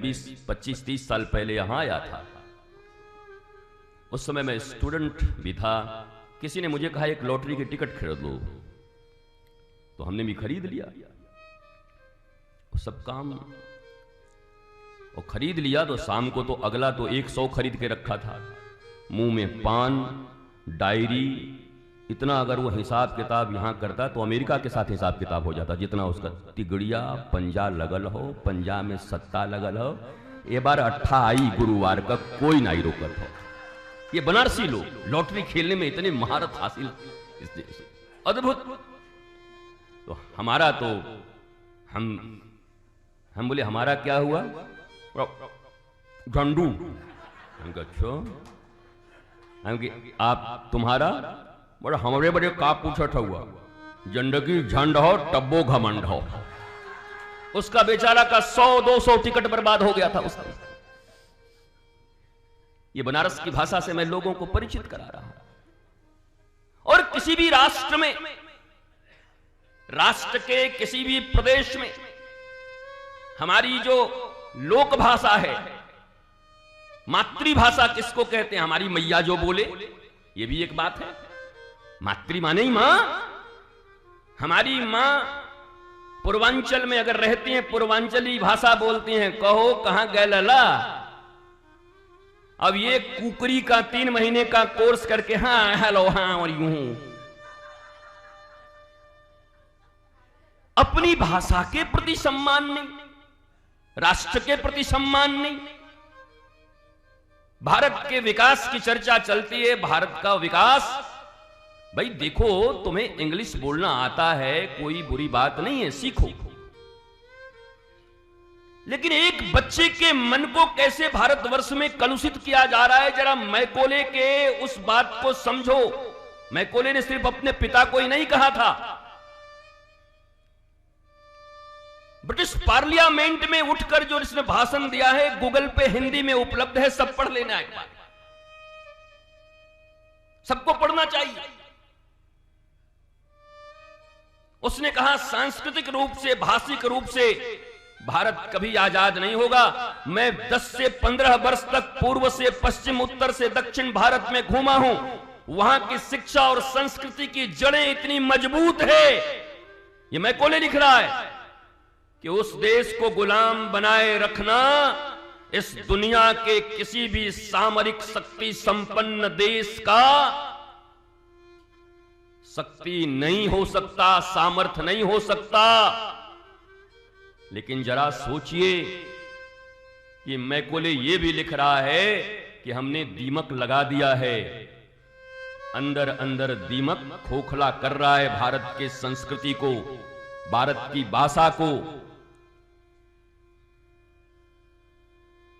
20-25-30 साल पहले यहां आया था, उस समय मैं स्टूडेंट भी था। किसी ने मुझे कहा एक लॉटरी की टिकट खरीद लो, तो हमने भी खरीद लिया। सब काम और खरीद लिया तो शाम को तो अगला तो 100 खरीद के रखा था, मुंह में पान, डायरी, इतना अगर वो हिसाब किताब यहां करता तो अमेरिका के साथ हिसाब किताब हो जाता, जितना उसका तिगड़िया पंजा लगल हो, पंजा में सत्ता लगल हो। ये बार 28 आई गुरुवार का कोई नहीं रोकत हो। ये बनारसी लोग लॉटरी खेलने में इतने महारत हासिल, इस देश अद्भुत। तो हमारा तो हम बोले हमारा क्या हुआ, झंडू। अच्छा आप तुम्हारा बड़ा हमारे बड़े का पूछा था हुआ, जिंदगी झंड हो टब्बो घमंड हो। उसका बेचारा का 100-200 टिकट बर्बाद हो गया था उसका। ये बनारस की भाषा से मैं लोगों को परिचित करा रहा हूं। और किसी भी राष्ट्र में, राष्ट्र के किसी भी प्रदेश में हमारी जो लोक भाषा है, मातृभाषा किसको कहते हैं, हमारी मैया जो बोले, ये भी एक बात है। मातृ माने ही मां। हमारी मां पूर्वांचल में अगर रहती हैं, पूर्वांचली भाषा बोलती हैं, कहो कहां गए लला। अब ये कुकरी का 3 महीने का कोर्स करके हाँ हेलो हाँ और यूं, अपनी भाषा के प्रति सम्मान नहीं, राष्ट्र के प्रति सम्मान नहीं। भारत के विकास की चर्चा चलती है, भारत का विकास। भाई देखो, तुम्हें इंग्लिश बोलना आता है, कोई बुरी बात नहीं है, सीखो। लेकिन एक बच्चे के मन को कैसे भारतवर्ष में कलुषित किया जा रहा है, जरा मैकोले के उस बात को समझो। मैकोले ने सिर्फ अपने पिता को ही नहीं कहा था, ब्रिटिश पार्लियामेंट में उठकर जो इसने भाषण दिया है, गूगल पे हिंदी में उपलब्ध है, सब पढ़ लेना एक बार, सबको पढ़ना चाहिए। उसने कहा सांस्कृतिक रूप से, भाषिक रूप से भारत कभी आजाद नहीं होगा। मैं 10 से 15 वर्ष तक पूर्व से पश्चिम, उत्तर से दक्षिण भारत में घूमा हूं। वहां की शिक्षा और संस्कृति की जड़ें इतनी मजबूत है, ये मैकोले लिख रहा है, कि उस देश को गुलाम बनाए रखना इस दुनिया के किसी भी सामरिक शक्ति संपन्न देश का शक्ति नहीं हो सकता, सामर्थ्य नहीं हो सकता। लेकिन जरा सोचिए कि मैकोले ये भी लिख रहा है कि हमने दीमक लगा दिया है, अंदर अंदर दीमक खोखला कर रहा है भारत के संस्कृति को, भारत की भाषा को।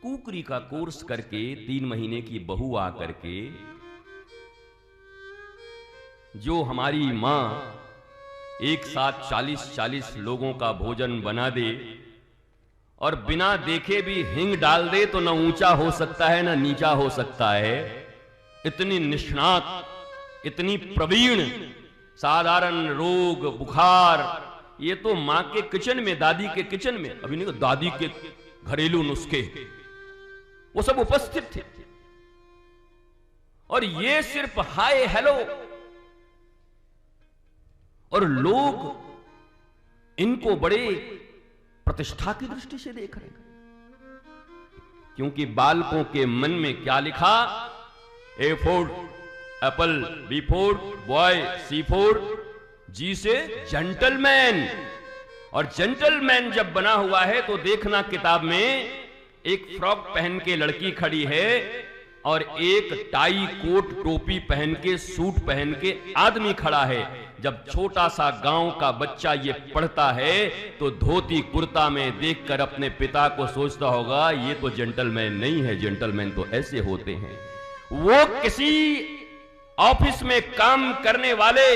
कुकरी का कोर्स करके 3 महीने की बहू आकर के जो हमारी मां एक साथ 40-40 लोगों का भोजन बना दे और बिना देखे भी हिंग डाल दे, तो ना ऊंचा हो सकता है ना नीचा हो सकता है। इतनी निष्णात, इतनी प्रवीण, साधारण रोग बुखार, ये तो मां के किचन में, दादी के किचन में, अभी नहीं, दादी के घरेलू नुस्खे, वो सब उपस्थित थे। और ये सिर्फ हाय हेलो, और लोग इनको बड़े प्रतिष्ठा की दृष्टि से देख रहे हैं, क्योंकि बालकों के मन में क्या लिखा, A for Apple, B for boy, C for G से जेंटलमैन। और जेंटलमैन जब बना हुआ है तो देखना किताब में एक फ्रॉक पहन के लड़की खड़ी है और एक टाई कोट टोपी पहन के, सूट पहन के आदमी खड़ा है। जब छोटा सा गांव का बच्चा ये पढ़ता है तो धोती कुर्ता में देखकर अपने पिता को सोचता होगा, ये तो जेंटलमैन नहीं है, जेंटलमैन तो ऐसे होते हैं। वो किसी ऑफिस में काम करने वाले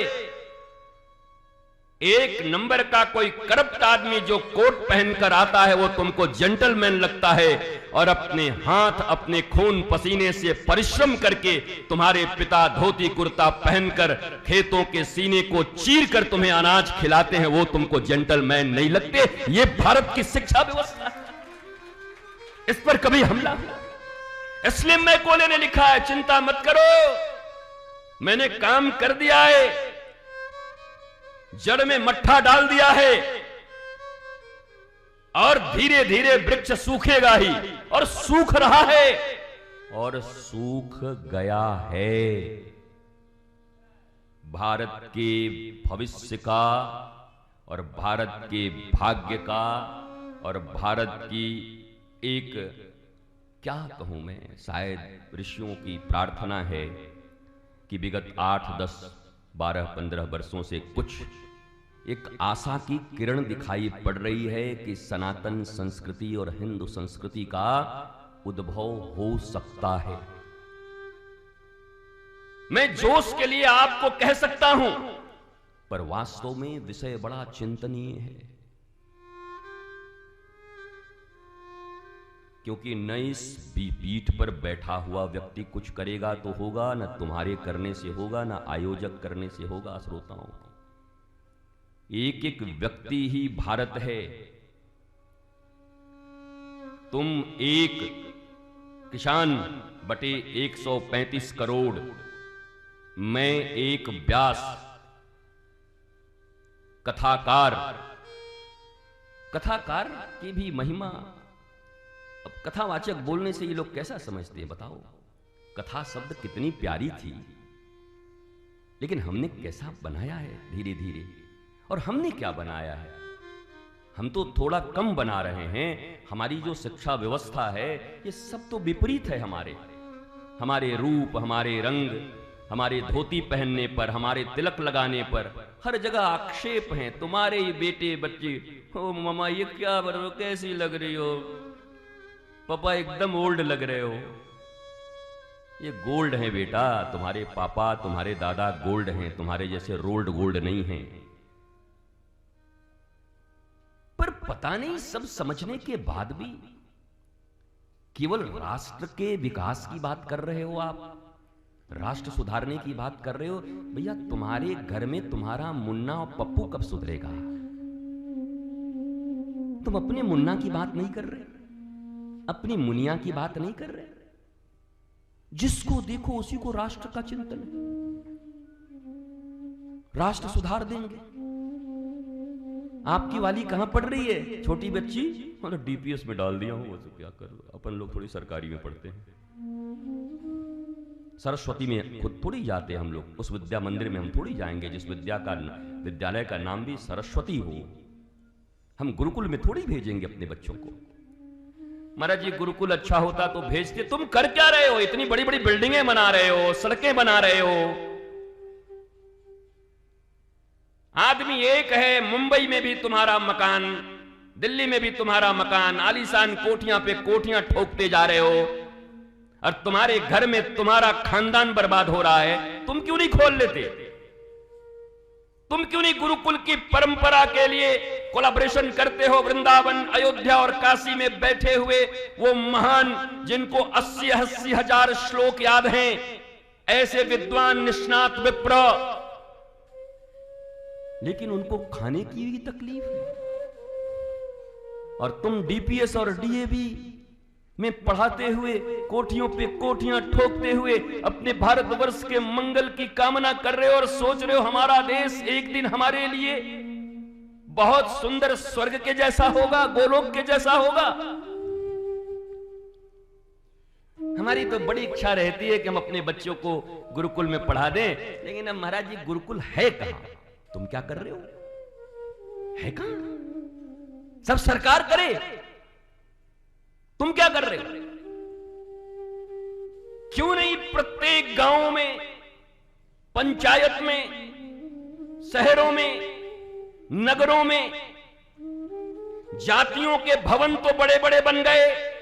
एक नंबर का कोई करप्ट आदमी जो कोट पहनकर आता है, वो तुमको जेंटलमैन लगता है, और अपने हाथ अपने खून पसीने से परिश्रम करके तुम्हारे पिता धोती कुर्ता पहनकर खेतों के सीने को चीर कर तुम्हें अनाज खिलाते हैं, वो तुमको जेंटलमैन नहीं लगते। ये भारत की शिक्षा व्यवस्था है। इस पर कभी हमला हुआ। इसलिए मैकोले ने लिखा है, चिंता मत करो, मैंने काम कर दिया है, जड़ में मट्ठा डाल दिया है और धीरे धीरे वृक्ष सूखेगा ही, और सूख रहा है और सूख गया है। भारत के भविष्य का और भारत के भाग्य का और भारत की एक, क्या कहूं मैं, शायद ऋषियों की प्रार्थना है कि विगत 8, 10, 12, 15 वर्षों से कुछ एक आशा की किरण दिखाई पड़ रही है कि सनातन संस्कृति और हिंदू संस्कृति का उद्भव हो सकता है। मैं जोश के लिए आपको कह सकता हूं, पर वास्तव में विषय बड़ा चिंतनीय है, क्योंकि न इस पीठ पर बैठा हुआ व्यक्ति कुछ करेगा तो होगा, न तुम्हारे करने से होगा, न आयोजक करने से होगा। श्रोताओं, एक एक व्यक्ति ही भारत है। तुम एक किसान बटे 135 करोड़, मैं एक व्यास कथाकार की भी महिमा। अब कथावाचक बोलने से ये लोग कैसा समझते हैं बताओ? कथा शब्द कितनी प्यारी थी, लेकिन हमने कैसा बनाया है धीरे धीरे। और हमने क्या बनाया है? हम तो थोड़ा कम बना रहे हैं। हमारी जो शिक्षा व्यवस्था है ये सब तो विपरीत है। हमारे रूप, हमारे रंग, हमारे धोती पहनने पर, हमारे तिलक लगाने पर हर जगह आक्षेप हैं। तुम्हारे ये बेटे बच्चे, ओ मामा ये क्या कर रहे हो, कैसी लग रही हो, पापा एकदम ओल्ड लग रहे हो। ये गोल्ड है बेटा, तुम्हारे पापा तुम्हारे दादा गोल्ड हैं, तुम्हारे जैसे रोल्ड गोल्ड नहीं हैं। पर पता नहीं सब समझने के बाद भी केवल राष्ट्र के विकास की बात कर रहे हो आप, राष्ट्र सुधारने की बात कर रहे हो। भैया तुम्हारे घर में तुम्हारा मुन्ना और पप्पू कब सुधरेगा? तुम अपने मुन्ना की बात नहीं कर रहे, अपनी मुनिया की बात नहीं कर रहे। जिसको देखो उसी को राष्ट्र का चिंतन है, राष्ट्र सुधार देंगे। आपकी वाली कहां पढ़ रही है छोटी बच्ची? मतलब डीपीएस में डाल दिया हूं, तो क्या कर, अपन लोग थोड़ी सरकारी में पढ़ते हैं। सरस्वती में खुद थोड़ी जाते हैं हम लोग, उस विद्या मंदिर में हम थोड़ी जाएंगे जिस विद्यालय का नाम भी सरस्वती हो। हम गुरुकुल में थोड़ी भेजेंगे अपने बच्चों को। महाराज जी गुरुकुल अच्छा होता तो भेजते। तुम कर क्या रहे हो? इतनी बड़ी बड़ी बिल्डिंगें बना रहे हो, सड़कें बना रहे हो। आदमी एक है, मुंबई में भी तुम्हारा मकान, दिल्ली में भी तुम्हारा मकान, आलीशान कोठियां पे कोठियां ठोकते जा रहे हो, और तुम्हारे घर में तुम्हारा खानदान बर्बाद हो रहा है। तुम क्यों नहीं खोल लेते? तुम क्यों नहीं गुरुकुल की परंपरा के लिए कोलैबोरेशन करते हो? वृंदावन, अयोध्या और काशी में बैठे हुए वो महान जिनको 80-80 हजार श्लोक याद हैं, ऐसे विद्वान निष्णात विप्र, लेकिन उनको खाने की भी तकलीफ है। और तुम डीपीएस और डीएवी में पढ़ाते हुए कोठियों पे कोठियां ठोकते हुए अपने भारतवर्ष के मंगल की कामना कर रहे हो और सोच रहे हो हमारा देश एक दिन हमारे लिए बहुत सुंदर स्वर्ग के जैसा होगा, गोलोक के जैसा होगा। हमारी तो बड़ी इच्छा रहती है कि हम अपने बच्चों को गुरुकुल में पढ़ा दें, लेकिन अब महाराज जी गुरुकुल है कहां? तुम क्या कर रहे हो? है कहां? सब सरकार करे, तुम क्या कर रहे हो? क्यों नहीं प्रत्येक गांव में, पंचायत में, शहरों में, नगरों में जातियों के भवन तो बड़े बड़े बन गए।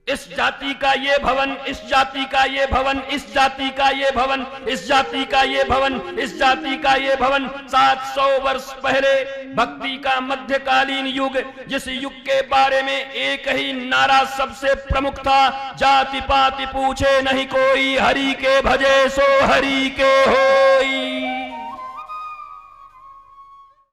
इस जाति का ये भवन, इस जाति का ये भवन, इस जाति का ये भवन, इस जाति का ये भवन, इस जाति का ये भवन। 700 वर्ष पहले भक्ति का मध्यकालीन युग, जिस युग के बारे में एक ही नारा सबसे प्रमुख था, जाति पाति पूछे नहीं कोई, हरि के भजे सो हरि के होई।